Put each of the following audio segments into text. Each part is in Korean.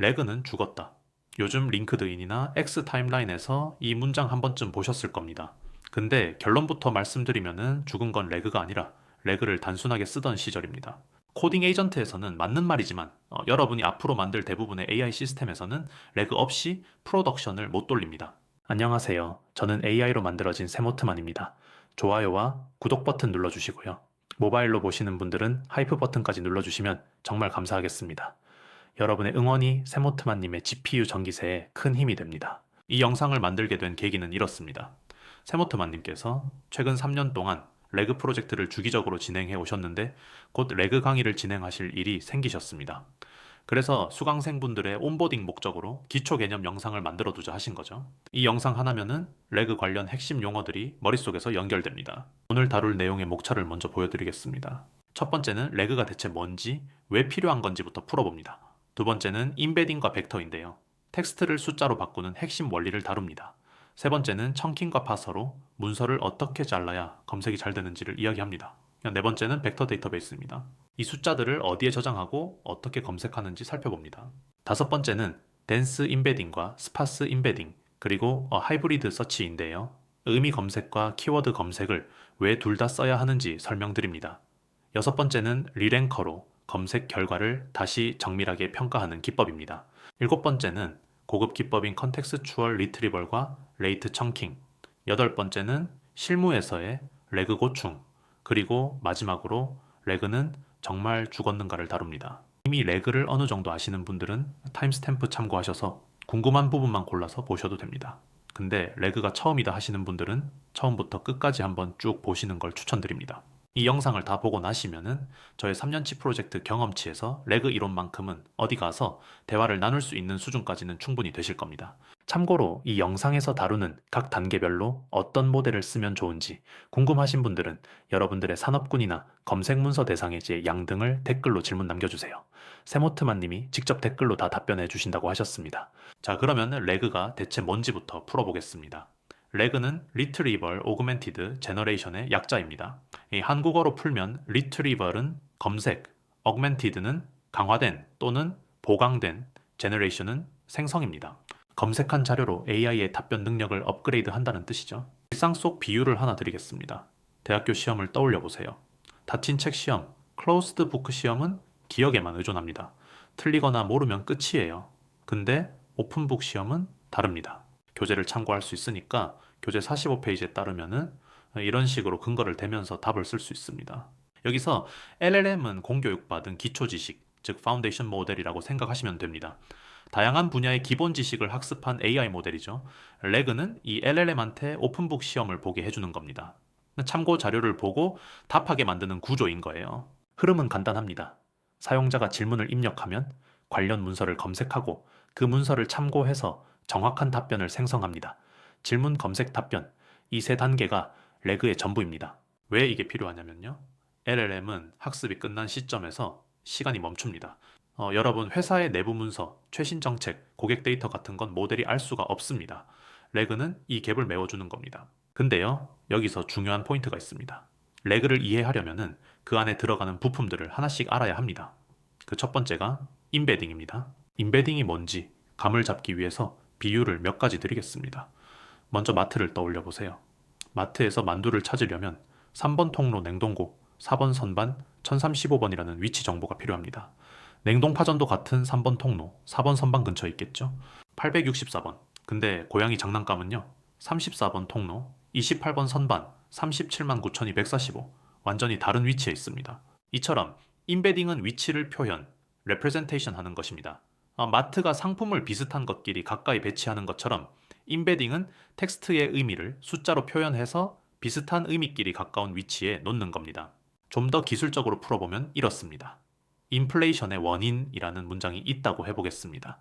레그는 죽었다. 요즘 링크드인이나 X 타임라인에서 이 문장 한 번쯤 보셨을 겁니다. 근데 결론부터 말씀드리면은 죽은 건 레그가 아니라 레그를 단순하게 쓰던 시절입니다. 코딩 에이전트에서는 맞는 말이지만 여러분이 앞으로 만들 대부분의 AI 시스템에서는 레그 없이 프로덕션을 못 돌립니다. 안녕하세요. 저는 AI로 만들어진 세모트만입니다. 좋아요와 구독 버튼 눌러주시고요. 모바일로 보시는 분들은 하이프 버튼까지 눌러주시면 정말 감사하겠습니다. 여러분의 응원이 세모트만님의 GPU 전기세에 큰 힘이 됩니다. 이 영상을 만들게 된 계기는 이렇습니다. 세모트만님께서 최근 3년 동안 레그 프로젝트를 주기적으로 진행해 오셨는데 곧 레그 강의를 진행하실 일이 생기셨습니다. 그래서 수강생분들의 온보딩 목적으로 기초 개념 영상을 만들어 두자 하신 거죠. 이 영상 하나면은 레그 관련 핵심 용어들이 머릿속에서 연결됩니다. 오늘 다룰 내용의 목차를 먼저 보여드리겠습니다. 첫 번째는 레그가 대체 뭔지, 왜 필요한 건지부터 풀어봅니다. 두 번째는 임베딩과 벡터인데요. 텍스트를 숫자로 바꾸는 핵심 원리를 다룹니다. 세 번째는 청킹과 파서로 문서를 어떻게 잘라야 검색이 잘 되는지를 이야기합니다. 네 번째는 벡터 데이터베이스입니다. 이 숫자들을 어디에 저장하고 어떻게 검색하는지 살펴봅니다. 다섯 번째는 덴스 임베딩과 스파스 임베딩, 그리고 하이브리드 서치인데요. 의미 검색과 키워드 검색을 왜 둘 다 써야 하는지 설명드립니다. 여섯 번째는 리랭커로 검색 결과를 다시 정밀하게 평가하는 기법입니다. 일곱 번째는 고급 기법인 컨텍스추얼 리트리벌과 레이트 청킹. 여덟 번째는 실무에서의 레그 고충. 그리고 마지막으로 레그는 정말 죽었는가를 다룹니다. 이미 레그를 어느 정도 아시는 분들은 타임스탬프 참고하셔서 궁금한 부분만 골라서 보셔도 됩니다. 근데 레그가 처음이다 하시는 분들은 처음부터 끝까지 한번 쭉 보시는 걸 추천드립니다. 이 영상을 다 보고 나시면은 저의 3년치 프로젝트 경험치에서 레그 이론만큼은 어디 가서 대화를 나눌 수 있는 수준까지는 충분히 되실 겁니다. 참고로 이 영상에서 다루는 각 단계별로 어떤 모델을 쓰면 좋은지 궁금하신 분들은 여러분들의 산업군이나 검색 문서 대상의 제 양 등을 댓글로 질문 남겨주세요. 세모트만님이 직접 댓글로 다 답변해 주신다고 하셨습니다. 자, 그러면 레그가 대체 뭔지부터 풀어보겠습니다. 레그는 Retrieval Augmented Generation의 약자입니다. 이 한국어로 풀면 Retrieval은 검색, Augmented는 강화된 또는 보강된, Generation은 생성입니다. 검색한 자료로 AI의 답변 능력을 업그레이드 한다는 뜻이죠. 일상 속 비유를 하나 드리겠습니다. 대학교 시험을 떠올려 보세요. 닫힌 책 시험, Closed Book 시험은 기억에만 의존합니다. 틀리거나 모르면 끝이에요. 근데 오픈북 시험은 다릅니다. 교재를 참고할 수 있으니까 교재 45페이지에 따르면은 이런 식으로 근거를 대면서 답을 쓸 수 있습니다. 여기서 LLM은 공교육받은 기초 지식, 즉 파운데이션 모델이라고 생각하시면 됩니다. 다양한 분야의 기본 지식을 학습한 AI 모델이죠. 레그는 이 LLM한테 오픈북 시험을 보게 해주는 겁니다. 참고 자료를 보고 답하게 만드는 구조인 거예요. 흐름은 간단합니다. 사용자가 질문을 입력하면 관련 문서를 검색하고 그 문서를 참고해서 정확한 답변을 생성합니다. 질문, 검색, 답변, 이 세 단계가 레그의 전부입니다. 왜 이게 필요하냐면요. LLM은 학습이 끝난 시점에서 시간이 멈춥니다. 여러분 회사의 내부 문서, 최신 정책, 고객 데이터 같은 건 모델이 알 수가 없습니다. 레그는 이 갭을 메워주는 겁니다. 근데요, 여기서 중요한 포인트가 있습니다. 레그를 이해하려면은 그 안에 들어가는 부품들을 하나씩 알아야 합니다. 그 첫 번째가 임베딩입니다. 임베딩이 뭔지 감을 잡기 위해서 비유를 몇 가지 드리겠습니다. 먼저 마트를 떠올려 보세요. 마트에서 만두를 찾으려면 3번 통로 냉동고, 4번 선반, 1035번이라는 위치 정보가 필요합니다. 냉동파전도 같은 3번 통로, 4번 선반 근처에 있겠죠? 864번. 근데 고양이 장난감은요. 34번 통로, 28번 선반, 37만 9,245. 완전히 다른 위치에 있습니다. 이처럼 임베딩은 위치를 표현, representation 하는 것입니다. 마트가 상품을 비슷한 것끼리 가까이 배치하는 것처럼 임베딩은 텍스트의 의미를 숫자로 표현해서 비슷한 의미끼리 가까운 위치에 놓는 겁니다. 좀 더 기술적으로 풀어보면 이렇습니다. 인플레이션의 원인이라는 문장이 있다고 해보겠습니다.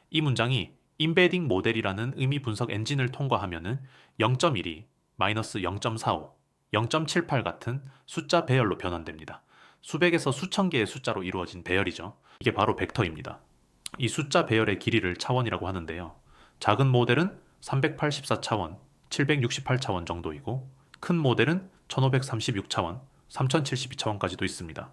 이 문장이 임베딩 모델이라는 의미 분석 엔진을 통과하면은 0.12, 마이너스 0.45, 0.78 같은 숫자 배열로 변환됩니다. 수백에서 수천 개의 숫자로 이루어진 배열이죠. 이게 바로 벡터입니다. 이 숫자 배열의 길이를 차원이라고 하는데요. 작은 모델은 384차원, 768차원 정도이고 큰 모델은 1536차원, 3072차원까지도 있습니다.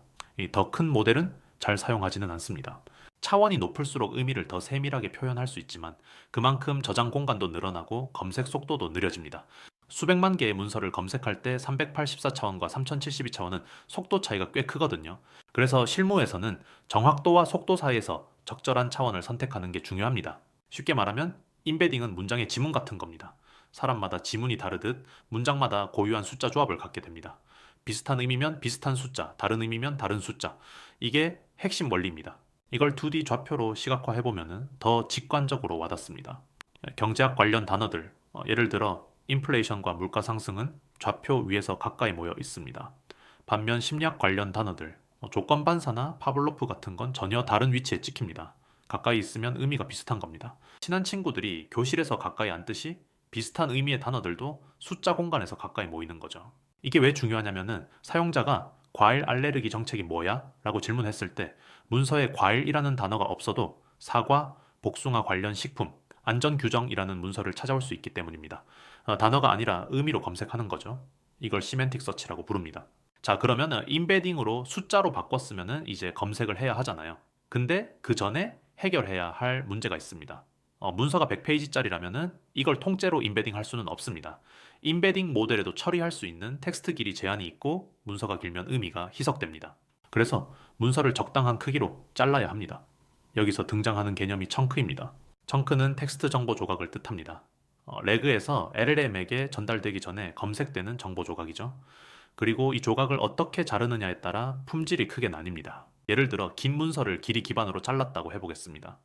더 큰 모델은 잘 사용하지는 않습니다. 차원이 높을수록 의미를 더 세밀하게 표현할 수 있지만 그만큼 저장 공간도 늘어나고 검색 속도도 느려집니다. 수백만 개의 문서를 검색할 때 384차원과 3072차원은 속도 차이가 꽤 크거든요. 그래서 실무에서는 정확도와 속도 사이에서 적절한 차원을 선택하는 게 중요합니다. 쉽게 말하면 인베딩은 문장의 지문 같은 겁니다. 사람마다 지문이 다르듯 문장마다 고유한 숫자 조합을 갖게 됩니다. 비슷한 의미면 비슷한 숫자, 다른 의미면 다른 숫자. 이게 핵심 원리입니다. 이걸 2D 좌표로 시각화해보면 더 직관적으로 와닿습니다. 경제학 관련 단어들, 예를 들어 인플레이션과 물가 상승은 좌표 위에서 가까이 모여 있습니다. 반면 심리학 관련 단어들, 조건 반사나 파블로프 같은 건 전혀 다른 위치에 찍힙니다. 가까이 있으면 의미가 비슷한 겁니다. 친한 친구들이 교실에서 가까이 앉듯이 비슷한 의미의 단어들도 숫자 공간에서 가까이 모이는 거죠. 이게 왜 중요하냐면은 사용자가 과일 알레르기 정책이 뭐야? 라고 질문했을 때 문서에 과일이라는 단어가 없어도 사과, 복숭아 관련 식품, 안전규정이라는 문서를 찾아올 수 있기 때문입니다. 단어가 아니라 의미로 검색하는 거죠. 이걸 시멘틱 서치라고 부릅니다. 자, 그러면은 인베딩으로 숫자로 바꿨으면은 이제 검색을 해야 하잖아요. 근데 그 전에 해결해야 할 문제가 있습니다. 문서가 100페이지짜리라면은 이걸 통째로 인베딩 할 수는 없습니다. 인베딩 모델에도 처리할 수 있는 텍스트 길이 제한이 있고 문서가 길면 의미가 희석됩니다. 그래서 문서를 적당한 크기로 잘라야 합니다. 여기서 등장하는 개념이 청크입니다. 청크는 텍스트 정보 조각을 뜻합니다. 레그에서 LLM에게 전달되기 전에 검색되는 정보 조각이죠. 그리고 이 조각을 어떻게 자르느냐에 따라 품질이 크게 나뉩니다. 예를 들어 긴 문서를 길이 기반으로 잘랐다고 해보겠습니다.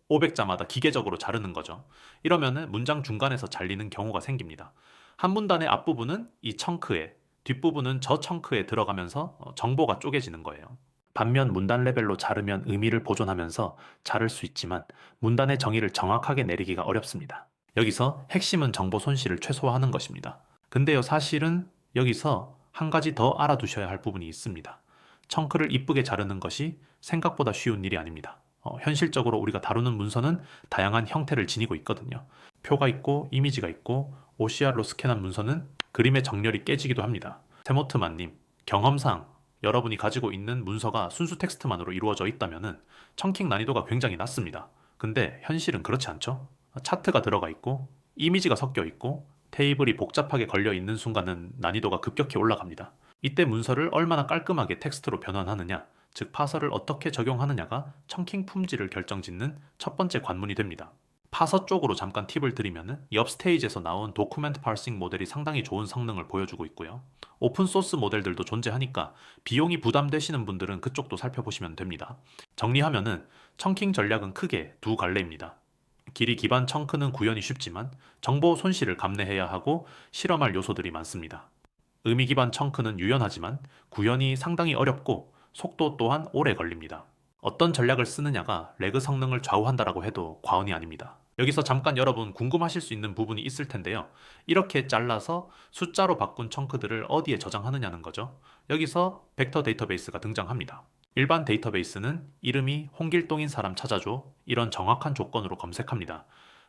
500자마다 기계적으로 자르는 거죠. 이러면은 문장 중간에서 잘리는 경우가 생깁니다. 한 문단의 앞부분은 이 청크에, 뒷부분은 저 청크에 들어가면서 정보가 쪼개지는 거예요. 반면 문단 레벨로 자르면 의미를 보존하면서 자를 수 있지만 문단의 정의를 정확하게 내리기가 어렵습니다. 여기서 핵심은 정보 손실을 최소화하는 것입니다. 근데요, 사실은 여기서 한 가지 더 알아두셔야 할 부분이 있습니다. 청크를 이쁘게 자르는 것이 생각보다 쉬운 일이 아닙니다. 현실적으로 우리가 다루는 문서는 다양한 형태를 지니고 있거든요. 표가 있고 이미지가 있고 OCR로 스캔한 문서는 그림의 정렬이 깨지기도 합니다. 세모트만님, 경험상 여러분이 가지고 있는 문서가 순수 텍스트만으로 이루어져 있다면 청킹 난이도가 굉장히 낮습니다. 근데 현실은 그렇지 않죠? 차트가 들어가 있고 이미지가 섞여 있고 테이블이 복잡하게 걸려 있는 순간은 난이도가 급격히 올라갑니다. 이때 문서를 얼마나 깔끔하게 텍스트로 변환하느냐, 즉 파서를 어떻게 적용하느냐가 청킹 품질을 결정짓는 첫 번째 관문이 됩니다. 파서 쪽으로 잠깐 팁을 드리면 옆 스테이지에서 나온 도큐멘트 파싱 모델이 상당히 좋은 성능을 보여주고 있고요. 오픈소스 모델들도 존재하니까 비용이 부담되시는 분들은 그쪽도 살펴보시면 됩니다. 정리하면은 청킹 전략은 크게 두 갈래입니다. 길이 기반 청크는 구현이 쉽지만 정보 손실을 감내해야 하고 실험할 요소들이 많습니다. 의미 기반 청크는 유연하지만 구현이 상당히 어렵고 속도 또한 오래 걸립니다. 어떤 전략을 쓰느냐가 레그 성능을 좌우한다라고 해도 과언이 아닙니다. 여기서 잠깐 여러분 궁금하실 수 있는 부분이 있을 텐데요. 이렇게 잘라서 숫자로 바꾼 청크들을 어디에 저장하느냐는 거죠. 여기서 벡터 데이터베이스가 등장합니다. 일반 데이터베이스는 이름이 홍길동인 사람 찾아줘 이런 정확한 조건으로 검색합니다.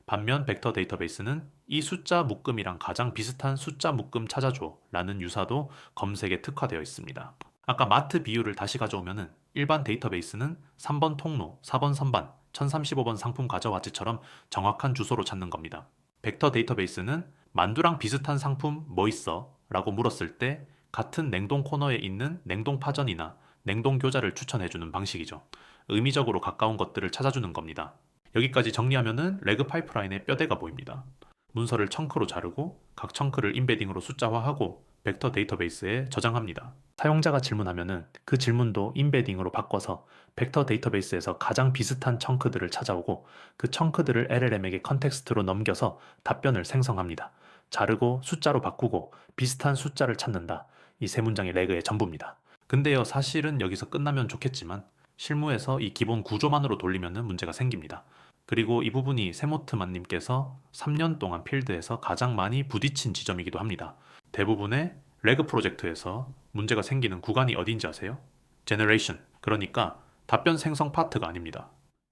반면 벡터 데이터베이스는 이 숫자 묶음이랑 가장 비슷한 숫자 묶음 찾아줘 라는 유사도 검색에 특화되어 있습니다. 아까 마트 비율을 다시 가져오면은 일반 데이터베이스는 3번 통로, 4번 선반, 1035번 상품 가져왔지처럼 정확한 주소로 찾는 겁니다. 벡터 데이터베이스는 만두랑 비슷한 상품 뭐 있어? 라고 물었을 때 같은 냉동 코너에 있는 냉동 파전이나 냉동 교자를 추천해주는 방식이죠. 의미적으로 가까운 것들을 찾아주는 겁니다. 여기까지 정리하면은 레그 파이프라인의 뼈대가 보입니다. 문서를 청크로 자르고 각 청크를 인베딩으로 숫자화하고 벡터 데이터베이스에 저장합니다. 사용자가 질문하면은 그 질문도 인베딩으로 바꿔서 벡터 데이터베이스에서 가장 비슷한 청크들을 찾아오고 그 청크들을 LLM에게 컨텍스트로 넘겨서 답변을 생성합니다. 자르고 숫자로 바꾸고 비슷한 숫자를 찾는다. 이 세 문장이 레그의 전부입니다. 근데요, 사실은 여기서 끝나면 좋겠지만 실무에서 이 기본 구조만으로 돌리면 문제가 생깁니다. 그리고 이 부분이 세모트만님께서 3년 동안 필드에서 가장 많이 부딪힌 지점이기도 합니다. 대부분의 레그 프로젝트에서 문제가 생기는 구간이 어딘지 아세요? 제너레이션, 그러니까 답변 생성 파트가 아닙니다.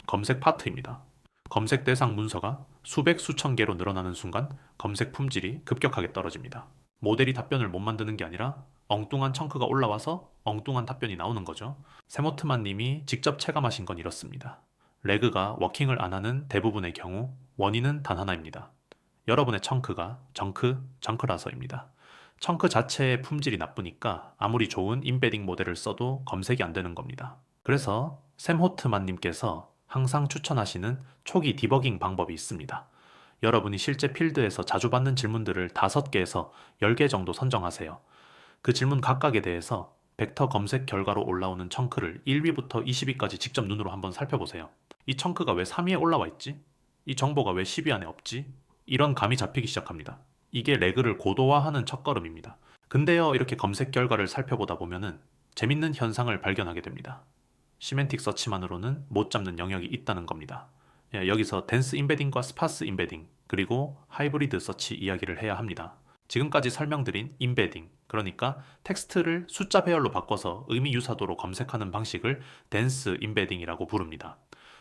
검색 파트입니다. 검색 대상 문서가 수백 수천 개로 늘어나는 순간 검색 품질이 급격하게 떨어집니다. 모델이 답변을 못 만드는 게 아니라 엉뚱한 청크가 올라와서 엉뚱한 답변이 나오는 거죠. 세모트만 님이 직접 체감하신 건 이렇습니다. 레그가 워킹을 안 하는 대부분의 경우 원인은 단 하나입니다. 여러분의 청크가 정크라서입니다. 청크 자체의 품질이 나쁘니까 아무리 좋은 임베딩 모델을 써도 검색이 안 되는 겁니다. 그래서 샘 호트만님께서 항상 추천하시는 초기 디버깅 방법이 있습니다. 여러분이 실제 필드에서 자주 받는 질문들을 5개에서 10개 정도 선정하세요. 그 질문 각각에 대해서 벡터 검색 결과로 올라오는 청크를 1위부터 20위까지 직접 눈으로 한번 살펴보세요. 이 청크가 왜 3위에 올라와 있지? 이 정보가 왜 10위 안에 없지? 이런 감이 잡히기 시작합니다. 이게 레그를 고도화하는 첫걸음입니다. 근데요, 이렇게 검색 결과를 살펴보다 보면은 재밌는 현상을 발견하게 됩니다. 시멘틱 서치만으로는 못 잡는 영역이 있다는 겁니다. 여기서 덴스 임베딩과 스파스 임베딩, 그리고 하이브리드 서치 이야기를 해야 합니다. 지금까지 설명드린 임베딩, 그러니까 텍스트를 숫자 배열로 바꿔서 의미 유사도로 검색하는 방식을 덴스 임베딩이라고 부릅니다.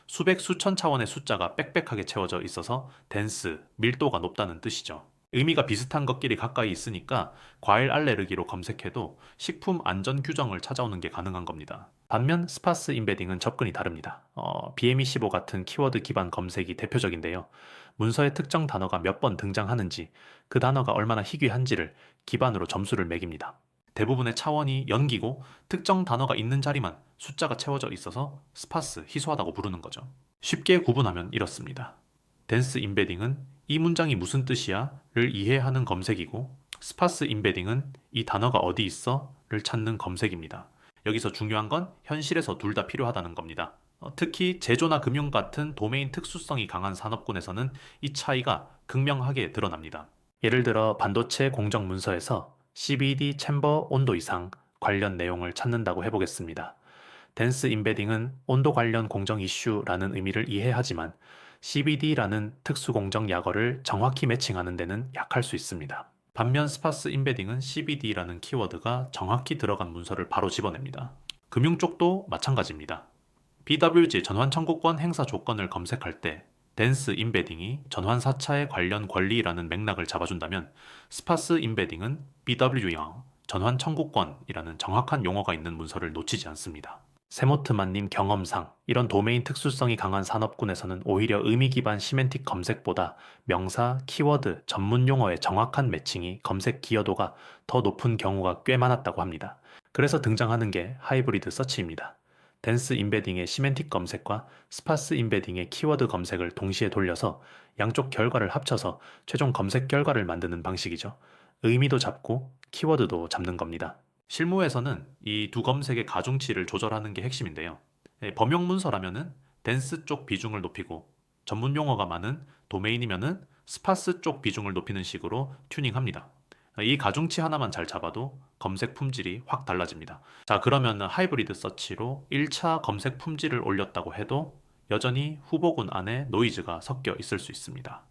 수백 수천 차원의 숫자가 빽빽하게 채워져 있어서 덴스, 밀도가 높다는 뜻이죠. 의미가 비슷한 것끼리 가까이 있으니까 과일 알레르기로 검색해도 식품 안전 규정을 찾아오는 게 가능한 겁니다. 반면 스파스 임베딩은 접근이 다릅니다. BME15 같은 키워드 기반 검색이 대표적인데요. 문서에 특정 단어가 몇 번 등장하는지, 그 단어가 얼마나 희귀한지를 기반으로 점수를 매깁니다. 대부분의 차원이 연기고 특정 단어가 있는 자리만 숫자가 채워져 있어서 스파스, 희소하다고 부르는 거죠. 쉽게 구분하면 이렇습니다. 덴스 임베딩은 이 문장이 무슨 뜻이야?를 이해하는 검색이고, 스파스 임베딩은 이 단어가 어디 있어?를 찾는 검색입니다. 여기서 중요한 건 현실에서 둘 다 필요하다는 겁니다. 특히 제조나 금융 같은 도메인 특수성이 강한 산업군에서는 이 차이가 극명하게 드러납니다. 예를 들어 반도체 공정 문서에서 CBD 챔버 온도 이상 관련 내용을 찾는다고 해보겠습니다. 덴스 임베딩은 온도 관련 공정 이슈라는 의미를 이해하지만 CBD라는 특수 공정 약어를 정확히 매칭하는 데는 약할 수 있습니다. 반면 스파스 임베딩은 CBD라는 키워드가 정확히 들어간 문서를 바로 집어냅니다. 금융 쪽도 마찬가지입니다. BWG 전환 청구권 행사 조건을 검색할 때 덴스 임베딩이 전환 4차의 관련 권리라는 맥락을 잡아준다면 스파스 임베딩은 BW영 전환 청구권이라는 정확한 용어가 있는 문서를 놓치지 않습니다. 세모트만님 경험상 이런 도메인 특수성이 강한 산업군에서는 오히려 의미 기반 시멘틱 검색보다 명사, 키워드, 전문 용어의 정확한 매칭이 검색 기여도가 더 높은 경우가 꽤 많았다고 합니다. 그래서 등장하는 게 하이브리드 서치입니다. 덴스 임베딩의 시멘틱 검색과 스파스 임베딩의 키워드 검색을 동시에 돌려서 양쪽 결과를 합쳐서 최종 검색 결과를 만드는 방식이죠. 의미도 잡고 키워드도 잡는 겁니다. 실무에서는 이 두 검색의 가중치를 조절하는 게 핵심인데요. 범용 문서라면은 덴스 쪽 비중을 높이고 전문 용어가 많은 도메인이면은 스파스 쪽 비중을 높이는 식으로 튜닝합니다. 이 가중치 하나만 잘 잡아도 검색 품질이 확 달라집니다. 자, 그러면 하이브리드 서치로 1차 검색 품질을 올렸다고 해도 여전히 후보군 안에 노이즈가 섞여 있을 수 있습니다.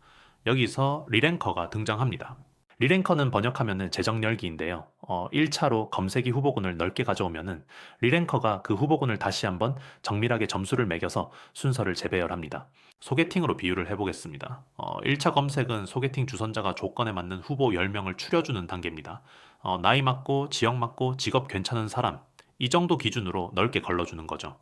여기서 리랭커가 등장합니다. 리랭커는 번역하면 재정 열기인데요. 1차로 검색이 후보군을 넓게 가져오면은 리랭커가 그 후보군을 다시 한번 정밀하게 점수를 매겨서 순서를 재배열합니다. 소개팅으로 비유를 해보겠습니다. 1차 검색은 소개팅 주선자가 조건에 맞는 후보 10명을 추려주는 단계입니다. 나이 맞고 지역 맞고 직업 괜찮은 사람, 이 정도 기준으로 넓게 걸러주는 거죠.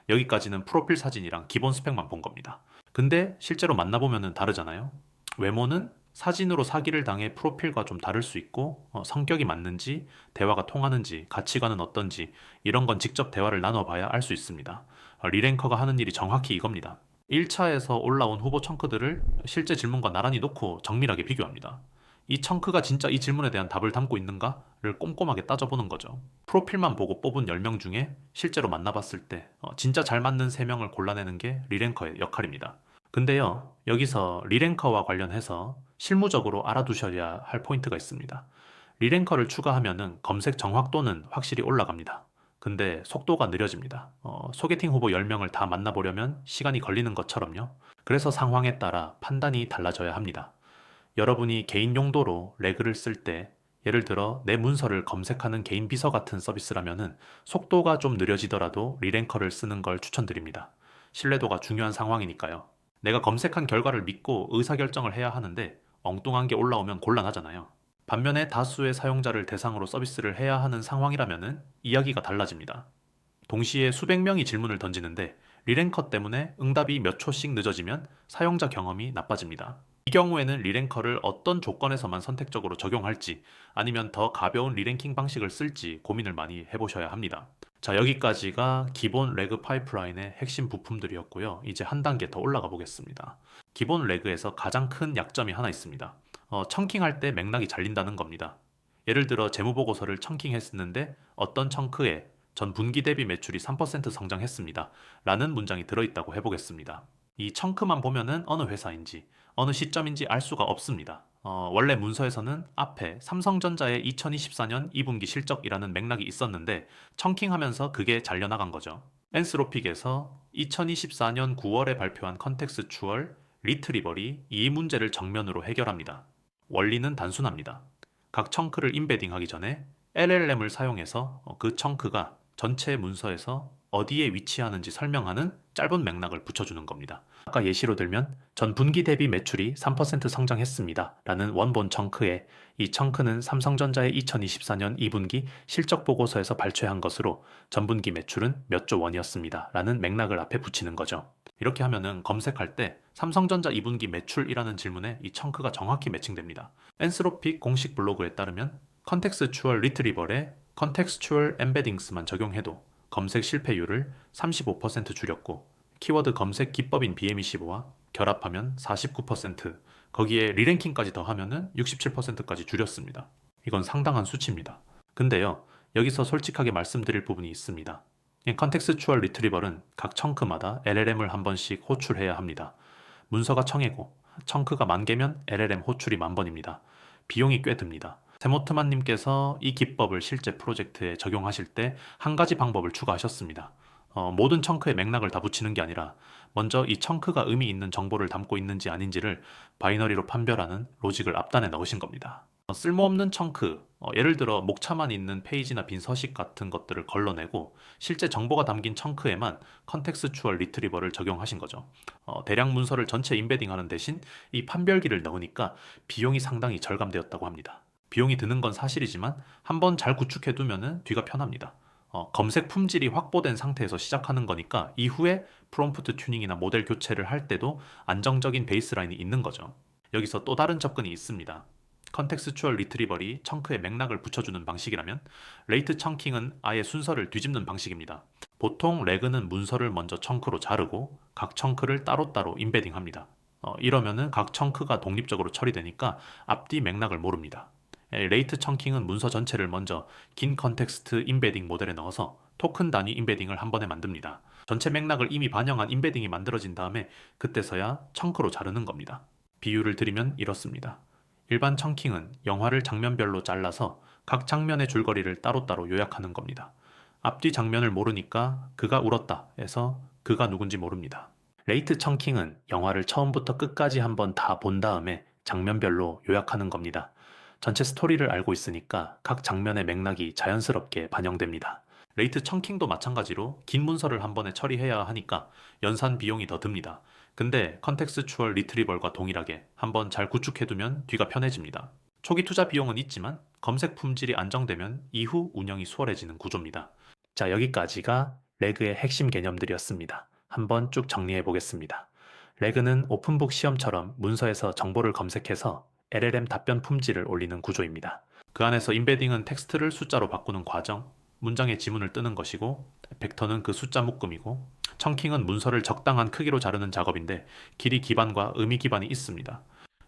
여기까지는 프로필 사진이랑 기본 스펙만 본 겁니다. 근데 실제로 만나보면 다르잖아요. 외모는 사진으로 사기를 당해 프로필과 좀 다를 수 있고, 성격이 맞는지, 대화가 통하는지, 가치관은 어떤지 이런 건 직접 대화를 나눠봐야 알 수 있습니다. 리랭커가 하는 일이 정확히 이겁니다. 1차에서 올라온 후보 청크들을 실제 질문과 나란히 놓고 정밀하게 비교합니다. 이 청크가 진짜 이 질문에 대한 답을 담고 있는가를 꼼꼼하게 따져보는 거죠. 프로필만 보고 뽑은 10명 중에 실제로 만나봤을 때 진짜 잘 맞는 3명을 골라내는 게 리랭커의 역할입니다. 근데요, 여기서 리랭커와 관련해서 실무적으로 알아두셔야 할 포인트가 있습니다. 리랭커를 추가하면은 검색 정확도는 확실히 올라갑니다. 근데 속도가 느려집니다. 소개팅 후보 10명을 다 만나보려면 시간이 걸리는 것처럼요. 그래서 상황에 따라 판단이 달라져야 합니다. 여러분이 개인 용도로 레그를 쓸 때, 예를 들어 내 문서를 검색하는 개인 비서 같은 서비스라면은 속도가 좀 느려지더라도 리랭커를 쓰는 걸 추천드립니다. 신뢰도가 중요한 상황이니까요. 내가 검색한 결과를 믿고 의사결정을 해야 하는데 엉뚱한 게 올라오면 곤란하잖아요. 반면에 다수의 사용자를 대상으로 서비스를 해야 하는 상황이라면 이야기가 달라집니다. 동시에 수백 명이 질문을 던지는데 리랭커 때문에 응답이 몇 초씩 늦어지면 사용자 경험이 나빠집니다. 이 경우에는 리랭커를 어떤 조건에서만 선택적으로 적용할지 아니면 더 가벼운 리랭킹 방식을 쓸지 고민을 많이 해보셔야 합니다. 자, 여기까지가 기본 레그 파이프라인의 핵심 부품들이었고요. 이제 한 단계 더 올라가 보겠습니다. 기본 레그에서 가장 큰 약점이 하나 있습니다. 청킹할 때 맥락이 잘린다는 겁니다. 예를 들어 재무보고서를 청킹했었는데 어떤 청크에 전 분기 대비 매출이 3% 성장했습니다. 라는 문장이 들어있다고 해보겠습니다. 이 청크만 보면은 어느 회사인지 어느 시점인지 알 수가 없습니다. 원래 문서에서는 앞에 삼성전자의 2024년 2분기 실적이라는 맥락이 있었는데 청킹하면서 그게 잘려나간 거죠. 엔스로픽에서 2024년 9월에 발표한 컨텍스추얼 리트리버리 이 문제를 정면으로 해결합니다. 원리는 단순합니다. 각 청크를 임베딩하기 전에 LLM을 사용해서 그 청크가 전체 문서에서 어디에 위치하는지 설명하는 짧은 맥락을 붙여주는 겁니다. 아까 예시로 들면 전 분기 대비 매출이 3% 성장했습니다 라는 원본 청크에 이 청크는 삼성전자의 2024년 2분기 실적 보고서에서 발췌한 것으로 전분기 매출은 몇 조 원이었습니다 라는 맥락을 앞에 붙이는 거죠. 이렇게 하면은 검색할 때 삼성전자 2분기 매출이라는 질문에 이 청크가 정확히 매칭됩니다. 엔스로픽 공식 블로그에 따르면 컨텍스추얼 리트리버에 컨텍스추얼 엠베딩스만 적용해도 검색 실패율을 35% 줄였고 키워드 검색 기법인 BM25와 결합하면 49%, 거기에 리랭킹까지 더하면 67%까지 줄였습니다. 이건 상당한 수치입니다. 근데요, 여기서 솔직하게 말씀드릴 부분이 있습니다. 컨텍스추얼 리트리버는 각 청크마다 LLM을 한 번씩 호출해야 합니다. 문서가 1000개고 청크가 10,000개면 LLM 호출이 10,000번입니다. 비용이 꽤 듭니다. 세모트만님께서 이 기법을 실제 프로젝트에 적용하실 때 한 가지 방법을 추가하셨습니다. 모든 청크에 맥락을 다 붙이는 게 아니라 먼저 이 청크가 의미 있는 정보를 담고 있는지 아닌지를 바이너리로 판별하는 로직을 앞단에 넣으신 겁니다. 쓸모없는 청크, 예를 들어 목차만 있는 페이지나 빈 서식 같은 것들을 걸러내고 실제 정보가 담긴 청크에만 컨텍스추얼 리트리버를 적용하신 거죠. 대량 문서를 전체 임베딩하는 대신 이 판별기를 넣으니까 비용이 상당히 절감되었다고 합니다. 비용이 드는 건 사실이지만 한번 잘 구축해두면 뒤가 편합니다. 검색 품질이 확보된 상태에서 시작하는 거니까 이후에 프롬프트 튜닝이나 모델 교체를 할 때도 안정적인 베이스라인이 있는 거죠. 여기서 또 다른 접근이 있습니다. 컨텍스추얼 리트리버리 청크에 맥락을 붙여주는 방식이라면 레이트 청킹은 아예 순서를 뒤집는 방식입니다. 보통 레그는 문서를 먼저 청크로 자르고 각 청크를 따로따로 임베딩합니다. 이러면은 각 청크가 독립적으로 처리되니까 앞뒤 맥락을 모릅니다. 레이트 청킹은 문서 전체를 먼저 긴 컨텍스트 임베딩 모델에 넣어서 토큰 단위 임베딩을 한 번에 만듭니다. 전체 맥락을 이미 반영한 임베딩이 만들어진 다음에 그때서야 청크로 자르는 겁니다. 비유를 드리면 이렇습니다. 일반 청킹은 영화를 장면별로 잘라서 각 장면의 줄거리를 따로따로 요약하는 겁니다. 앞뒤 장면을 모르니까 그가 울었다 해서 그가 누군지 모릅니다. 레이트 청킹은 영화를 처음부터 끝까지 한번 다 본 다음에 장면별로 요약하는 겁니다. 전체 스토리를 알고 있으니까 각 장면의 맥락이 자연스럽게 반영됩니다. 레이트 청킹도 마찬가지로 긴 문서를 한 번에 처리해야 하니까 연산 비용이 더 듭니다. 근데 컨텍스추얼 리트리버과 동일하게 한번 잘 구축해두면 뒤가 편해집니다. 초기 투자 비용은 있지만 검색 품질이 안정되면 이후 운영이 수월해지는 구조입니다. 자, 여기까지가 레그의 핵심 개념들이었습니다. 한번 쭉 정리해 보겠습니다. 레그는 오픈북 시험처럼 문서에서 정보를 검색해서 LLM 답변 품질을 올리는 구조입니다. 그 안에서 임베딩은 텍스트를 숫자로 바꾸는 과정, 문장의 지문을 뜨는 것이고 벡터는 그 숫자 묶음이고 청킹은 문서를 적당한 크기로 자르는 작업인데 길이 기반과 의미 기반이 있습니다.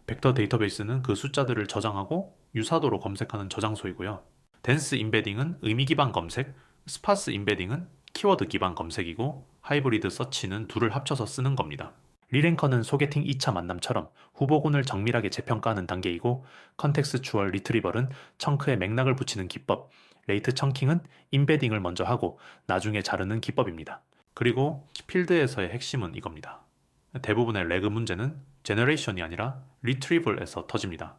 벡터 데이터베이스는 그 숫자들을 저장하고 유사도로 검색하는 저장소이고요. 덴스 임베딩은 의미 기반 검색, 스파스 임베딩은 키워드 기반 검색이고 하이브리드 서치는 둘을 합쳐서 쓰는 겁니다. 리랭커는 소개팅 2차 만남처럼 후보군을 정밀하게 재평가하는 단계이고 컨텍스추얼 리트리버는 청크에 맥락을 붙이는 기법, 레이트 청킹은 임베딩을 먼저 하고 나중에 자르는 기법입니다. 그리고 필드에서의 핵심은 이겁니다. 대부분의 레그 문제는 제너레이션이 아니라 리트리블에서 터집니다.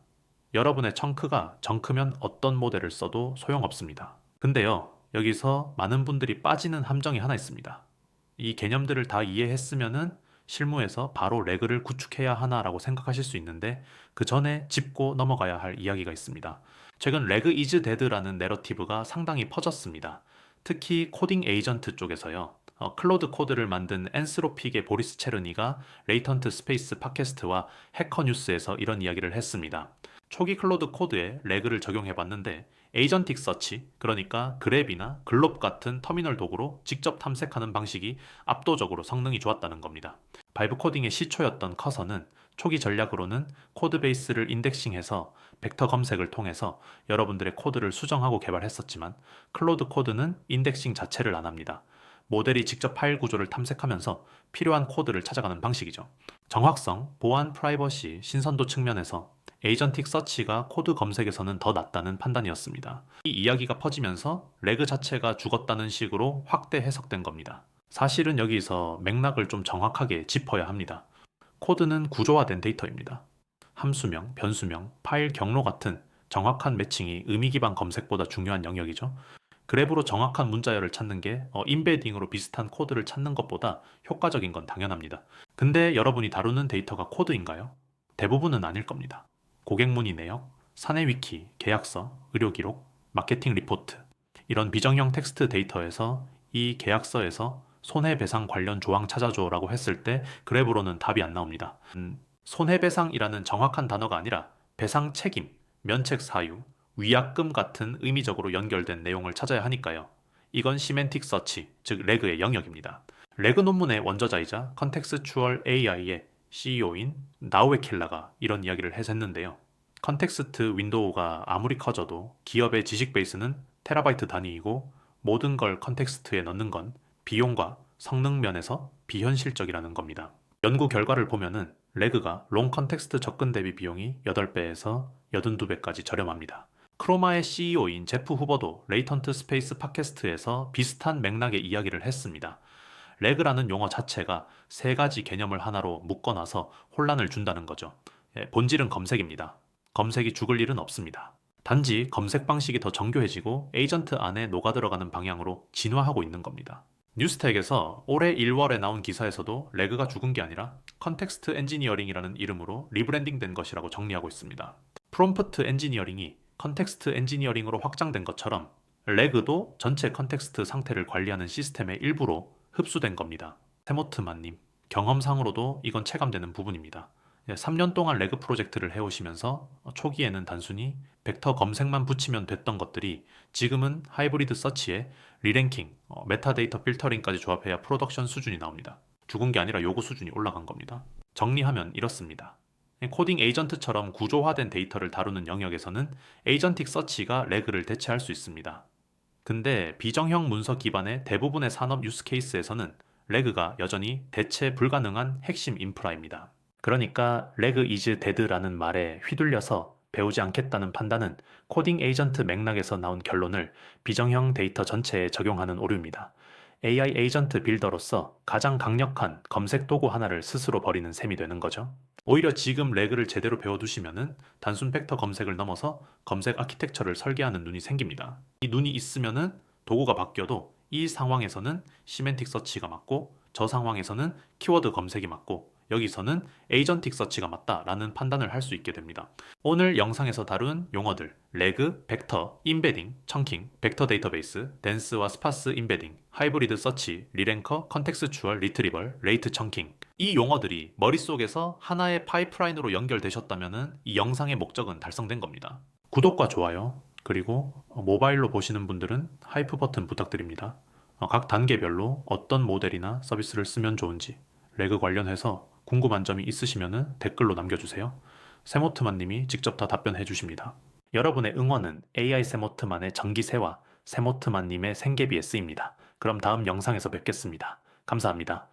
여러분의 청크가 정크면 어떤 모델을 써도 소용없습니다. 근데요, 여기서 많은 분들이 빠지는 함정이 하나 있습니다. 이 개념들을 다 이해했으면은 실무에서 바로 레그를 구축해야 하나라고 생각하실 수 있는데 그 전에 짚고 넘어가야 할 이야기가 있습니다. 최근 레그 이즈 데드라는 내러티브가 상당히 퍼졌습니다. 특히 코딩 에이전트 쪽에서요. 클로드 코드를 만든 엔스로픽의 보리스 체르니가 레이턴트 스페이스 팟캐스트와 해커 뉴스에서 이런 이야기를 했습니다. 초기 클로드 코드에 레그를 적용해봤는데 에이전틱 서치, 그러니까 그랩이나 글롭 같은 터미널 도구로 직접 탐색하는 방식이 압도적으로 성능이 좋았다는 겁니다. 바이브 코딩의 시초였던 커서는 초기 전략으로는 코드 베이스를 인덱싱해서 벡터 검색을 통해서 여러분들의 코드를 수정하고 개발했었지만 클로드 코드는 인덱싱 자체를 안 합니다. 모델이 직접 파일 구조를 탐색하면서 필요한 코드를 찾아가는 방식이죠. 정확성, 보안, 프라이버시, 신선도 측면에서 에이전틱 서치가 코드 검색에서는 더 낫다는 판단이었습니다. 이 이야기가 퍼지면서 레그 자체가 죽었다는 식으로 확대 해석된 겁니다. 사실은 여기서 맥락을 좀 정확하게 짚어야 합니다. 코드는 구조화된 데이터입니다. 함수명, 변수명, 파일 경로 같은 정확한 매칭이 의미 기반 검색보다 중요한 영역이죠. 그래프로 정확한 문자열을 찾는 게 인베딩으로 비슷한 코드를 찾는 것보다 효과적인 건 당연합니다. 근데 여러분이 다루는 데이터가 코드인가요? 대부분은 아닐 겁니다. 고객 문의 내역, 사내 위키, 계약서, 의료 기록, 마케팅 리포트 이런 비정형 텍스트 데이터에서 이 계약서에서 손해배상 관련 조항 찾아줘라고 했을 때 그래프로는 답이 안 나옵니다. 손해배상이라는 정확한 단어가 아니라 배상 책임, 면책 사유, 위약금 같은 의미적으로 연결된 내용을 찾아야 하니까요. 이건 시멘틱 서치, 즉 레그의 영역입니다. 레그 논문의 원저자이자 컨텍스추얼 AI의 CEO인 나우에킬라가 이런 이야기를 했는데요. 컨텍스트 윈도우가 아무리 커져도 기업의 지식 베이스는 테라바이트 단위이고 모든 걸 컨텍스트에 넣는 건 비용과 성능 면에서 비현실적이라는 겁니다. 연구 결과를 보면은 레그가 롱 컨텍스트 접근 대비 비용이 8배에서 82배까지 저렴합니다. 크로마의 CEO인 제프 후버도 레이턴트 스페이스 팟캐스트에서 비슷한 맥락의 이야기를 했습니다. 레그라는 용어 자체가 세 가지 개념을 하나로 묶어놔서 혼란을 준다는 거죠. 본질은 검색입니다. 검색이 죽을 일은 없습니다. 단지 검색 방식이 더 정교해지고 에이전트 안에 녹아들어가는 방향으로 진화하고 있는 겁니다. 뉴스텍에서 올해 1월에 나온 기사에서도 레그가 죽은 게 아니라 컨텍스트 엔지니어링이라는 이름으로 리브랜딩된 것이라고 정리하고 있습니다. 프롬프트 엔지니어링이 컨텍스트 엔지니어링으로 확장된 것처럼 레그도 전체 컨텍스트 상태를 관리하는 시스템의 일부로 흡수된 겁니다. 세모트만님, 경험상으로도 이건 체감되는 부분입니다. 3년 동안 레그 프로젝트를 해오시면서 초기에는 단순히 벡터 검색만 붙이면 됐던 것들이 지금은 하이브리드 서치에 리랭킹, 메타데이터 필터링까지 조합해야 프로덕션 수준이 나옵니다. 죽은 게 아니라 요구 수준이 올라간 겁니다. 정리하면 이렇습니다. 코딩 에이전트처럼 구조화된 데이터를 다루는 영역에서는 에이전틱 서치가 레그를 대체할 수 있습니다. 근데 비정형 문서 기반의 대부분의 산업 유스 케이스에서는 레그가 여전히 대체 불가능한 핵심 인프라입니다. 그러니까 레그 이즈 데드라는 말에 휘둘려서 배우지 않겠다는 판단은 코딩 에이전트 맥락에서 나온 결론을 비정형 데이터 전체에 적용하는 오류입니다. AI 에이전트 빌더로서 가장 강력한 검색 도구 하나를 스스로 버리는 셈이 되는 거죠. 오히려 지금 레그를 제대로 배워두시면은 단순 벡터 검색을 넘어서 검색 아키텍처를 설계하는 눈이 생깁니다. 이 눈이 있으면은 도구가 바뀌어도 이 상황에서는 시멘틱 서치가 맞고 저 상황에서는 키워드 검색이 맞고 여기서는 에이전틱 서치가 맞다라는 판단을 할 수 있게 됩니다. 오늘 영상에서 다룬 용어들 레그, 벡터, 인베딩, 청킹, 벡터 데이터베이스, 덴스와 스파스 인베딩, 하이브리드 서치, 리랭커, 컨텍스추얼 리트리벌, 레이트 청킹 이 용어들이 머릿속에서 하나의 파이프라인으로 연결되셨다면 이 영상의 목적은 달성된 겁니다. 구독과 좋아요 그리고 모바일로 보시는 분들은 하이프 버튼 부탁드립니다. 각 단계별로 어떤 모델이나 서비스를 쓰면 좋은지 레그 관련해서 궁금한 점이 있으시면 댓글로 남겨주세요. 세모트만님이 직접 다 답변해 주십니다. 여러분의 응원은 AI 세모트만의 전기세와 세모트만님의 생계비에 쓰입니다. 그럼 다음 영상에서 뵙겠습니다. 감사합니다.